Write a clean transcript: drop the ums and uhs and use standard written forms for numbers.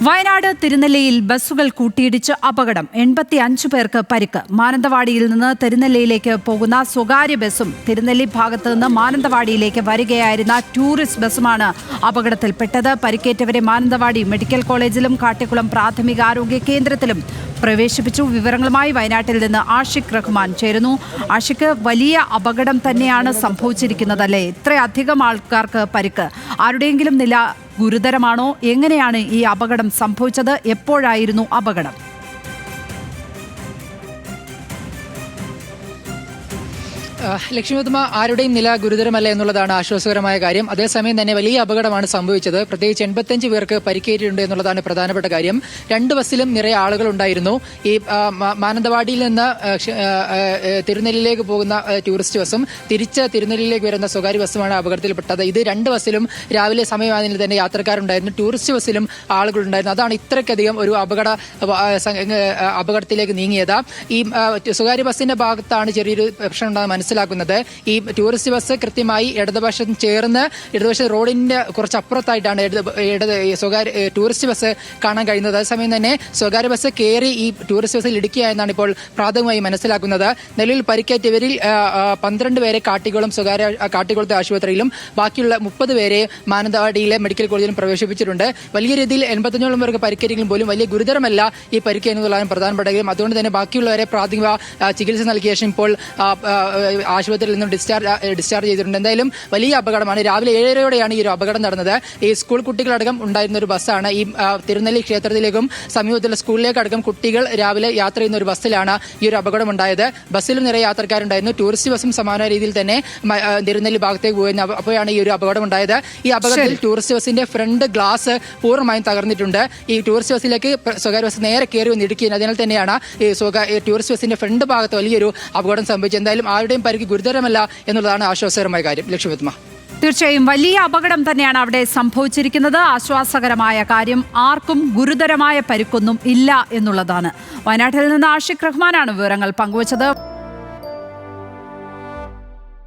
വയനാട് തിരുനെല്ലിയിൽ ബസ്സുകൾ കൂട്ടിയിടിച്ച് അപകടം. 85 പേർക്ക് പരിക്ക്. മാനന്തവാടിയിൽ നിന്ന് തിരുനെല്ലിയിലേക്ക് പോകുന്ന സ്വകാര്യ ബസ്സും തിരുനെല്ലി ഭാഗത്ത് നിന്ന് മാനന്തവാടിയിലേക്ക് വരികയായിരുന്ന ടൂറിസ്റ്റ് ബസ്സുമാണ് അപകടത്തിൽപ്പെട്ടത്. പരിക്കേറ്റവരെ മാനന്തവാടി മെഡിക്കൽ കോളേജിലും കാട്ടിക്കുളം പ്രാഥമികാരോഗ്യ കേന്ദ്രത്തിലും പ്രവേശിപ്പിച്ചു. വിവരങ്ങളുമായി വയനാട്ടിൽ നിന്ന് ആഷിഖ് റഹ്മാൻ ചേരുന്നു. ആഷിഖ്, വലിയ അപകടം തന്നെയാണ് സംഭവിച്ചിരിക്കുന്നതല്ലേ? ഇത്രയധികം ആൾക്കാർക്ക് പരിക്ക്. ആരുടെയെങ്കിലും നില ഗുരുതരമാണോ? എങ്ങനെയാണ് ഈ അപകടം സംഭവിച്ചത്? എപ്പോഴായിരുന്നു അപകടം? ലക്ഷ്മിപത്മ, ആരുടെയും നില ഗുരുതരമല്ല എന്നുള്ളതാണ് ആശ്വാസകരമായ കാര്യം. അതേസമയം തന്നെ വലിയ അപകടമാണ് സംഭവിച്ചത്. പ്രത്യേകിച്ച് 85 പേർക്ക് പരിക്കേറ്റിട്ടുണ്ട് എന്നുള്ളതാണ് പ്രധാനപ്പെട്ട കാര്യം. 2 ബസ്സിലും നിറയെ ആളുകൾ ഉണ്ടായിരുന്നു. ഈ മാനന്തവാടിയിൽ നിന്ന് തിരുനെല്ലിയിലേക്ക് പോകുന്ന ടൂറിസ്റ്റ് ബസ്സും തിരിച്ച് തിരുനെല്ലിയിലേക്ക് വരുന്ന സ്വകാര്യ ബസ്സുമാണ് അപകടത്തിൽപ്പെട്ടത്. ഇത് 2 ബസ്സിലും രാവിലെ സമയമായതിൽ തന്നെ യാത്രക്കാരുണ്ടായിരുന്നു. ടൂറിസ്റ്റ് ബസ്സിലും ആളുകളുണ്ടായിരുന്നു. അതാണ് ഇത്രയ്ക്കധികം ഒരു അപകടത്തിലേക്ക് നീങ്ങിയത്. ഈ സ്വകാര്യ ബസ്സിന്റെ ഭാഗത്താണ് ചെറിയൊരു പ്രശ്നം ഉണ്ടാകുന്നത് മനസ്സിലാക്കുന്നത്. ഈ ടൂറിസ്റ്റ് ബസ് കൃത്യമായി ഇടതുവശം റോഡിന്റെ കുറച്ച് അപ്പുറത്തായിട്ടാണ് ടൂറിസ്റ്റ് ബസ് കാണാൻ കഴിയുന്നത്. അതേസമയം തന്നെ സ്വകാര്യ ബസ് കയറി ഈ ടൂറിസ്റ്റ് ബസ്സിൽ ഇടിക്കുക എന്നാണ് ഇപ്പോൾ പ്രാഥമികമായി മനസ്സിലാക്കുന്നത്. നിലവിൽ പരിക്കേറ്റവരിൽ 12 പേരെ കാട്ടിക്കുളത്തെ ആശുപത്രിയിലും ബാക്കിയുള്ള 30 പേരെ മാനന്തവാടിയിലെ മെഡിക്കൽ കോളേജിലും പ്രവേശിപ്പിച്ചിട്ടുണ്ട്. വലിയ രീതിയിൽ 85 പേർക്ക് പരിക്കേറ്റെങ്കിലും പോലും വലിയ ഗുരുതരമല്ല ഈ പരിക്ക് എന്നുള്ളതാണ് പ്രധാനപ്പെട്ട കാര്യം. അതുകൊണ്ട് തന്നെ ബാക്കിയുള്ളവരെ പ്രാഥമിക ചികിത്സ നൽകിയ ശേഷം ഇപ്പോൾ ആശുപത്രിയിൽ നിന്നും ഡിസ്ചാർജ് ചെയ്തിട്ടുണ്ട്. എന്തായാലും വലിയ അപകടമാണ്. രാവിലെ 7:30യോടെയാണ് ഈ ഒരു അപകടം നടന്നത്. ഈ സ്കൂൾ കുട്ടികളടക്കം ഉണ്ടായിരുന്ന ഒരു ബസ്സാണ്. ഈ തിരുനെല്ലി ക്ഷേത്രത്തിലേക്കും സമീപത്തുള്ള സ്കൂളിലേക്കടക്കം കുട്ടികൾ രാവിലെ യാത്ര ചെയ്യുന്ന ഒരു ബസ്സിലാണ് ഈ ഒരു അപകടം ഉണ്ടായത്. ബസ്സിലും നിറയെ യാത്രക്കാരുണ്ടായിരുന്നു. ടൂറിസ്റ്റ് ബസ്സും സമാന രീതിയിൽ തന്നെ തിരുനെല്ലി ഭാഗത്തേക്ക് പോയിരുന്നു. അപ്പോഴാണ് ഈ ഒരു അപകടം ഉണ്ടായത്. ഈ അപകടത്തിൽ ടൂറിസ്റ്റ് ബസ്സിന്റെ ഫ്രണ്ട് ഗ്ലാസ് പൂർണ്ണമായും തകർന്നിട്ടുണ്ട്. ഈ ടൂറിസ്റ്റ് ബസ്സിലേക്ക് സ്വകാര്യ ബസ് നേരെ കയറി വന്ന് ഇടിക്കുന്നത്. അതിനാൽ തന്നെയാണ് ഈ ടൂറിസ്റ്റ് ബസ്സിന്റെ ഫ്രണ്ട് ഭാഗത്ത് വലിയൊരു അപകടം സംഭവിച്ചത്. എന്തായാലും ആരുടെയും പരിക്ക് ഗുരുതരമല്ല എന്നുള്ളതാണ് ആശ്വാസകരമായ കാര്യം. ലക്ഷ്മിപത്മ, തീർച്ചയായും വലിയ അപകടം തന്നെയാണ് അവിടെ സംഭവിച്ചിരിക്കുന്നത്. ആശ്വാസകരമായ കാര്യം, ആർക്കും ഗുരുതരമായ പരിക്കൊന്നും ഇല്ല എന്നുള്ളതാണ്. വയനാട്ടിൽ നിന്ന് ആഷിഖ് റഹ്മാനാണ് വിവരങ്ങൾ പങ്കുവച്ചത്.